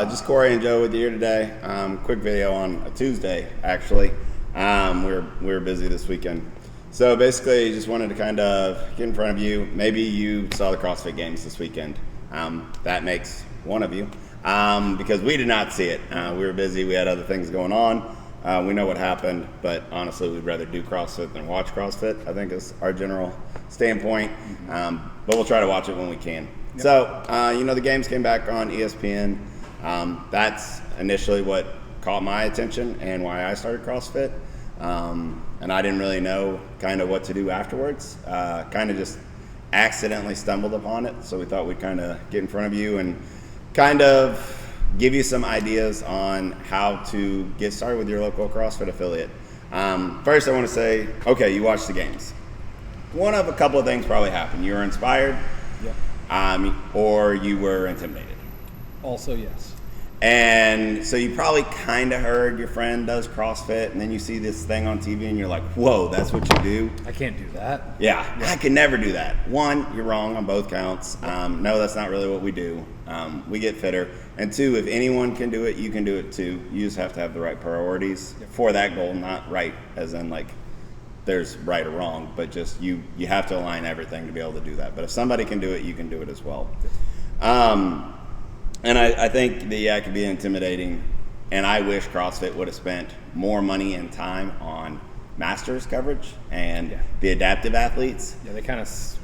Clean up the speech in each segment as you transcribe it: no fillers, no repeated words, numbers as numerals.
Just Corey and Joe with you here today. Quick video on a Tuesday, actually. We were busy this weekend. So basically, just wanted to kind of get in front of you. Maybe you saw the CrossFit Games this weekend. That makes one of you. Because we did not see it. We were busy. We had other things going on. We know what happened, but honestly, we'd rather do CrossFit than watch CrossFit, I think is our general standpoint. But we'll try to watch it when we can. Yep. So, the games came back on ESPN. That's initially what caught my attention and why I started CrossFit. And I didn't really know kind of what to do afterwards. Kind of just accidentally stumbled upon it. So we thought we'd kind of get in front of you and kind of give you some ideas on how to get started with your local CrossFit affiliate. First, I want to say, okay, you watched the games. One of a couple of things probably happened. You were inspired, or you were intimidated. Also, yes. And so you probably kind of heard your friend does CrossFit, and then you see this thing on TV, and you're like, whoa, that's what you do? I can't do that. Yeah, I can never do that. One, you're wrong on both counts. No, that's not really what we do. We get fitter. And two, if anyone can do it, you can do it too. You just have to have the right priorities for that goal, not right as in like there's right or wrong, but just you have to align everything to be able to do that. But if somebody can do it, you can do it as well. And I think that, it could be intimidating. And I wish CrossFit would have spent more money and time on Masters coverage and the adaptive athletes. Yeah, they kind of,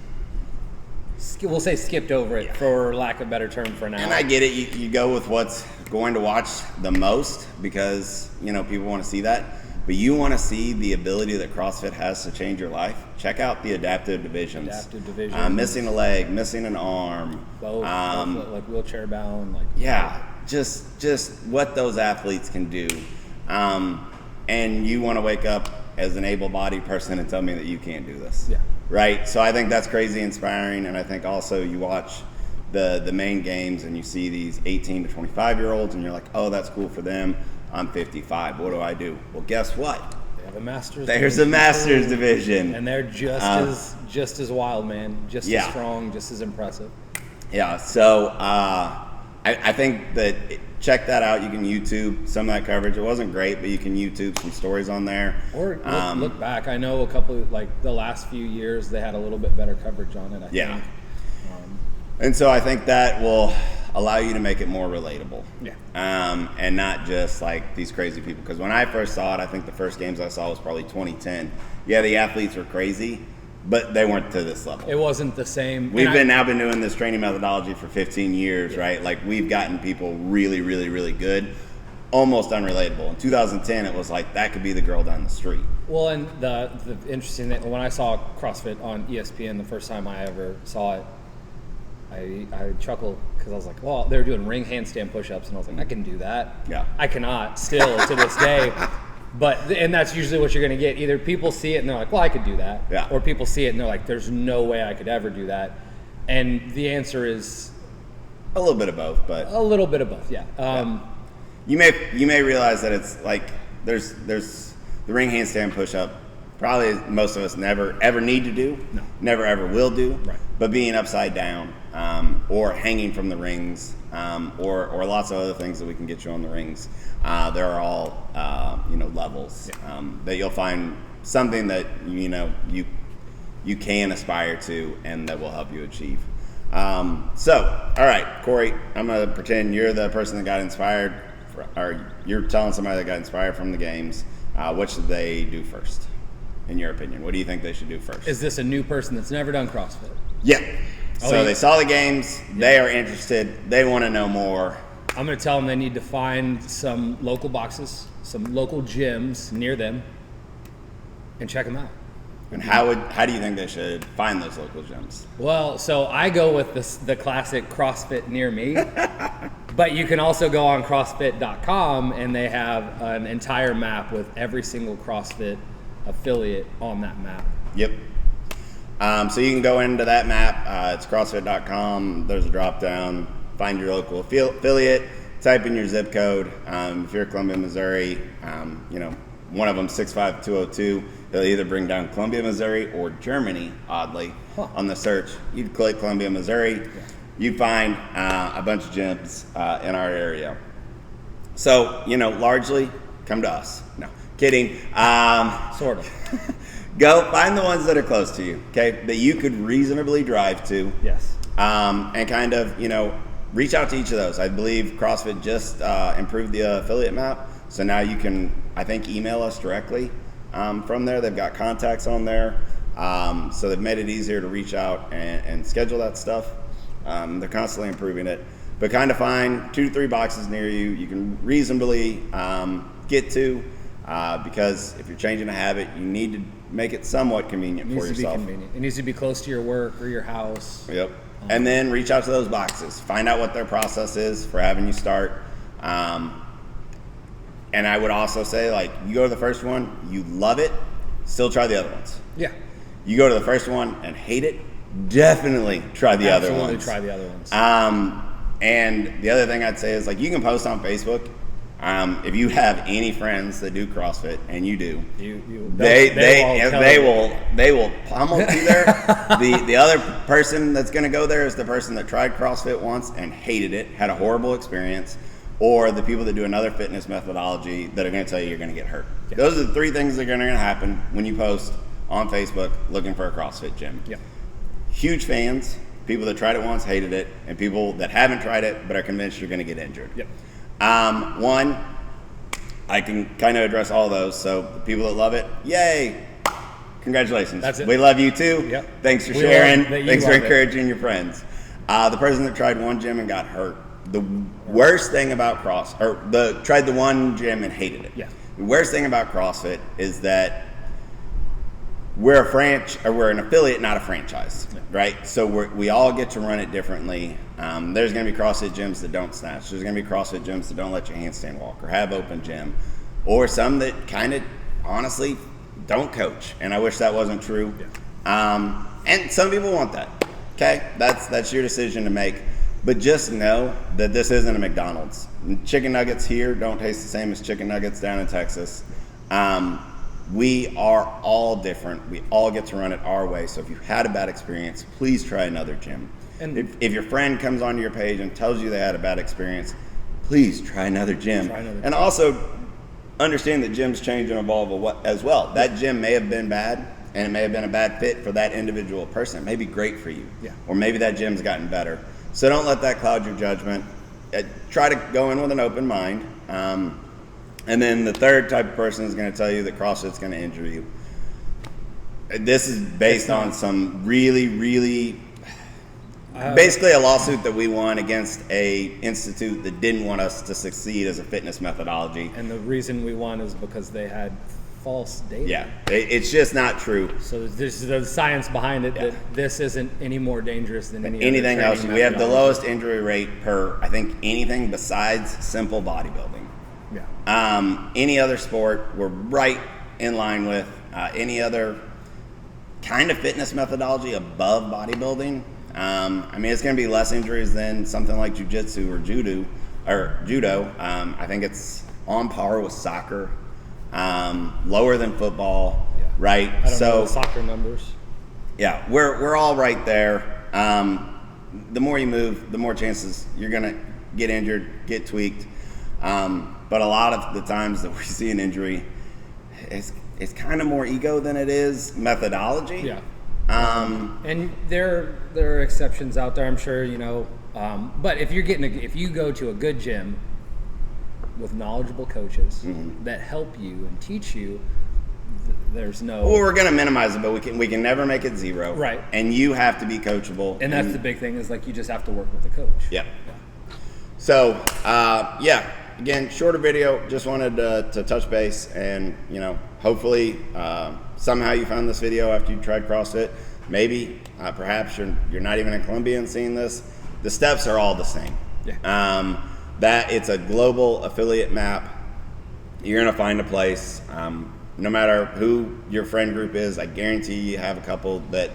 we'll say skipped over it for lack of a better term for now. And I get it. You go with what's going to watch the most because, people want to see that. But you want to see the ability that CrossFit has to change your life. Check out the adaptive divisions. Missing a leg, missing an arm. Both, like wheelchair bound. Just what those athletes can do. And you want to wake up as an able-bodied person and tell me that you can't do this. Yeah. Right? So I think that's crazy inspiring. And I think also you watch the main games and you see these 18 to 25-year-olds and you're like, oh, that's cool for them. I'm 55. What do I do? Well, guess what? They have a Masters. There's a Masters division, and they're just as wild, man. Just as strong, just as impressive. Yeah. So I think that check that out. You can YouTube some of that coverage. It wasn't great, but you can YouTube some stories on there. Or look back. I know a couple like the last few years they had a little bit better coverage on it. I think. And so I think that will allow you to make it more relatable. Yeah. And not just like these crazy people. Because when I first saw it, I think the first games I saw was probably 2010. Yeah, the athletes were crazy, but they weren't to this level. It wasn't the same. We've now been doing this training methodology for 15 years, right? Like we've gotten people really, really, really good, almost unrelatable. In 2010, it was like that could be the girl down the street. Well, and the interesting thing, when I saw CrossFit on ESPN the first time I ever saw it, I chuckled because I was like, well, they were doing ring handstand push-ups, and I was like, I can do that. Yeah. I cannot still to this day. And that's usually what you're going to get. Either people see it and they're like, well, I could do that. Yeah. Or people see it and they're like, there's no way I could ever do that. And the answer is a little bit of both, but a little bit of both, yeah. You may realize that it's like there's the ring handstand push-up. Probably most of us never ever need to do, never ever will do. Right. But being upside down, or hanging from the rings, or lots of other things that we can get you on the rings, there are all levels that you'll find something that you can aspire to and that will help you achieve. So, all right, Corey, I'm gonna pretend you're the person that got inspired, or you're telling somebody that got inspired from the games. What should they do first? In your opinion, what do you think they should do first? Is this a new person that's never done CrossFit? Yeah. So they saw the games, they are interested, they want to know more. I'm going to tell them they need to find some local boxes, some local gyms near them, and check them out. And how do you think they should find those local gyms? Well, so I go with the classic CrossFit near me, but you can also go on CrossFit.com and they have an entire map with every single CrossFit affiliate on that map. Yep. So you can go into that map. It's CrossFit.com. There's a drop down. Find your local affiliate. Type in your zip code. If you're Columbia, Missouri, one of them 65202. They'll either bring down Columbia, Missouri, or Germany. Oddly, on the search, you'd click Columbia, Missouri. you'd find a bunch of gyms in our area. So, largely come to us. No, kidding. Sort of. Go find the ones that are close to you, okay, that you could reasonably drive to. Yes. And kind of, reach out to each of those. I believe CrossFit just improved the affiliate map. So now you can, I think, email us directly from there. They've got contacts on there. So they've made it easier to reach out and schedule that stuff. They're constantly improving it. But kind of find 2 to 3 boxes near you can reasonably get to, because if you're changing a habit, you need to make it somewhat convenient for yourself. It needs to be convenient. It needs to be close to your work or your house. Yep. And then reach out to those boxes. Find out what their process is for having you start. And I would also say, you go to the first one, you love it, still try the other ones. Yeah. You go to the first one and hate it, definitely try the other ones. Absolutely try the other ones. And the other thing I'd say is, you can post on Facebook. If you have any friends that do CrossFit, and you do, they will pummel you there. The other person that's going to go there is the person that tried CrossFit once and hated it, had a horrible experience, or the people that do another fitness methodology that are going to tell you you're going to get hurt. Yeah. Those are the 3 things that are going to happen when you post on Facebook looking for a CrossFit gym. Yeah. Huge fans, people that tried it once, hated it, and people that haven't tried it but are convinced you're going to get injured. Yep. One, I can kind of address all those. So the people that love it, yay, congratulations. That's it. We love you too. Yep. Thanks for sharing. Thanks for encouraging your friends. The person that tried one gym and got hurt, the worst thing about tried the one gym and hated it. Yeah. The worst thing about CrossFit is that we're an affiliate, not a franchise, right? So we all get to run it differently. There's going to be CrossFit gyms that don't snatch. There's going to be CrossFit gyms that don't let you handstand walk or have open gym, or some that kind of honestly don't coach. And I wish that wasn't true. Yeah. And some people want that. Okay, that's your decision to make. But just know that this isn't a McDonald's. Chicken nuggets here don't taste the same as chicken nuggets down in Texas. We are all different. We all get to run it our way. So if you had a bad experience, please try another gym. And if your friend comes onto your page and tells you they had a bad experience, please try another gym. And also understand that gyms change and evolve as well. That gym may have been bad, and it may have been a bad fit for that individual person. It may be great for you. Yeah. Or maybe that gym's gotten better. So don't let that cloud your judgment. Try to go in with an open mind. And then the third type of person is going to tell you that CrossFit's going to injure you. This is based on some really, really, basically a lawsuit that we won against a institute that didn't want us to succeed as a fitness methodology. And the reason we won is because they had false data. Yeah, it's just not true. So there's the science behind it that this isn't any more dangerous than anything else. We have the lowest injury rate per, I think, anything besides simple bodybuilding. Yeah. Any other sport, we're right in line with any other kind of fitness methodology above bodybuilding. I mean, it's going to be less injuries than something like jiu-jitsu or judo. I think it's on par with soccer, lower than football, right? I don't know the soccer numbers. Yeah, we're all right there. The more you move, the more chances you're going to get injured, get tweaked. But a lot of the times that we see an injury, it's kind of more ego than it is methodology. Yeah. And there are exceptions out there, I'm sure, but if you go to a good gym with knowledgeable coaches that help you and teach you, there's no. Well, we're going to minimize it, but we can never make it zero. Right. And you have to be coachable. And that's the big thing is you just have to work with the coach. Yeah. So, again, shorter video. Just wanted to touch base, and hopefully somehow you found this video after you tried CrossFit. Maybe, perhaps you're not even in Columbia and seeing this. The steps are all the same. Yeah. That it's a global affiliate map. You're gonna find a place. No matter who your friend group is, I guarantee you have a couple that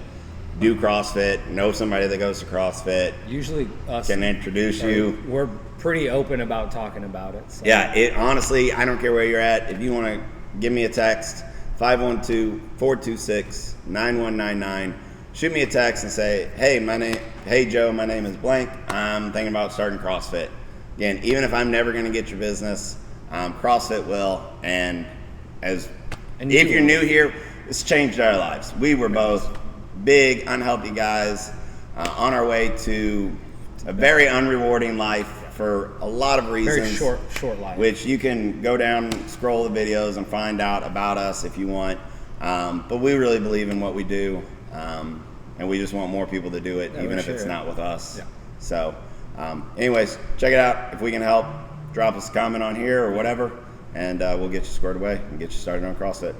do CrossFit, know somebody that goes to CrossFit. Usually us can introduce you. We're pretty open about talking about it. So. Yeah, honestly, I don't care where you're at. If you want to give me a text, 512-426-9199. shoot me a text and say, hey Joe, my name is blank. I'm thinking about starting CrossFit. Again, even if I'm never going to get your business, CrossFit will. And if you're new here, it's changed our lives. We were both big, unhealthy guys on our way to a very unrewarding life for a lot of reasons. Very short life. Which you can go down, scroll the videos, and find out about us if you want. But we really believe in what we do, and we just want more people to do it, even if it's not with us. Yeah. So, anyways, check it out. If we can help, drop us a comment on here or whatever, and we'll get you squared away and get you started on CrossFit.